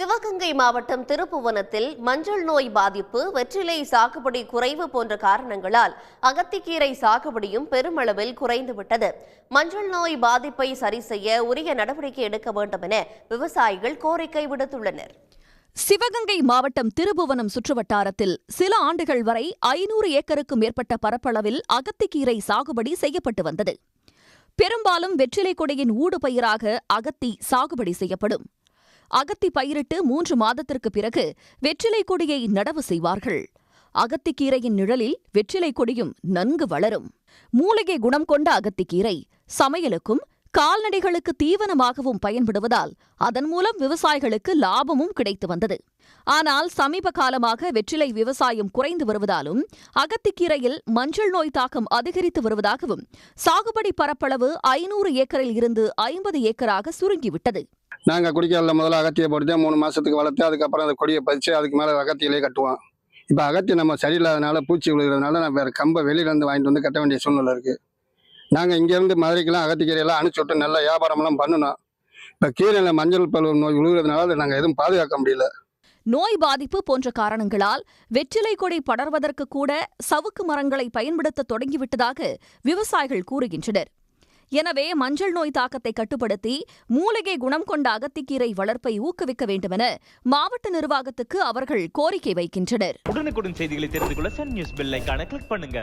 சிவகங்கை மாவட்டம் திருப்புவனத்தில் மஞ்சள் நோய் பாதிப்பு, வெற்றிலை சாகுபடி குறைவு போன்ற காரணங்களால் அகத்திக்கீரை சாகுபடியும் பெருமளவில் குறைந்துவிட்டது. மஞ்சள் நோய் பாதிப்பை சரி செய்ய உரிய நடவடிக்கை எடுக்க வேண்டும் என விவசாயிகள் கோரிக்கை விடுத்துள்ளனர். சிவகங்கை மாவட்டம் திருப்புவனம் சுற்றுவட்டாரத்தில் சில ஆண்டுகள் வரை 500 ஏக்கருக்கும் மேற்பட்ட பரப்பளவில் அகத்திக்கீரை சாகுபடி செய்யப்பட்டு வந்தது. பெரும்பாலும் வெற்றிலை கொடியின் ஊடுபயிராக அகத்தி சாகுபடி செய்யப்படும். அகத்தி பயிரிட்டு 3 மாதத்திற்கு பிறகு வெற்றிலை கொடியை நடவு செய்வார்கள். அகத்திக்கீரையின் நிழலில் வெற்றிலை கொடியும் நன்கு வளரும். மூலிகை குணம் கொண்ட அகத்திக்கீரை சமையலுக்கும் கால்நடைகளுக்கு தீவனமாகவும் பயன்படுவதால் அதன் மூலம் விவசாயிகளுக்கு லாபமும் கிடைத்து வந்தது. ஆனால் சமீப காலமாக வெற்றிலை விவசாயம் குறைந்து வருவதாலும் அகத்திக்கீரையில் மஞ்சள் நோய் தாக்கம் அதிகரித்து வருவதாகவும் சாகுபடி பரப்பளவு 500 ஏக்கரில் இருந்து 50 ஏக்கராக சுருங்கிவிட்டது. நாங்கள் குடிக்கல முதல்ல அகத்தியை போட்டு 3 மாதத்துக்கு வளர்த்து அதுக்கப்புறம் அந்த கொடியை பதிச்சு அதுக்கு மேலே அகத்தியிலே கட்டுவோம். இப்போ அகத்தி நம்ம சரியில்லாதனால பூச்சி விழுகிறதுனால நான் வேறு கம்பை வெளியிலேருந்து வாங்கிட்டு வந்து கட்ட வேண்டிய சூழ்நிலை இருக்குது. நாங்கள் இங்கேருந்து மதுரைக்கெல்லாம் அகத்திக்கீரையெல்லாம் அனுப்பிச்சி விட்டு நல்ல வியாபாரமெல்லாம் பண்ணணும். இப்போ கீரையில் மஞ்சள் பருவ நோய் விழுகிறதுனால நாங்கள் எதுவும் பாதுகாக்க முடியல. நோய் பாதிப்பு போன்ற காரணங்களால் வெற்றிலை கொடி படர்வதற்கு கூட சவுக்கு மரங்களை பயன்படுத்த தொடங்கிவிட்டதாக விவசாயிகள் கூறுகின்றனர். எனவே மஞ்சள் நோய் தாக்கத்தை கட்டுப்படுத்தி மூலிகை குணம் கொண்ட அகத்திக்கீரை வளர்ப்பை ஊக்குவிக்க வேண்டுமென மாவட்ட நிர்வாகத்துக்கு அவர்கள் கோரிக்கை வைக்கின்றனர். உடனுக்குடன் செய்திகளை தெரிந்து கொள்ள சன் நியூஸ் பெல் ஐகானை கிளிக் பண்ணுங்க.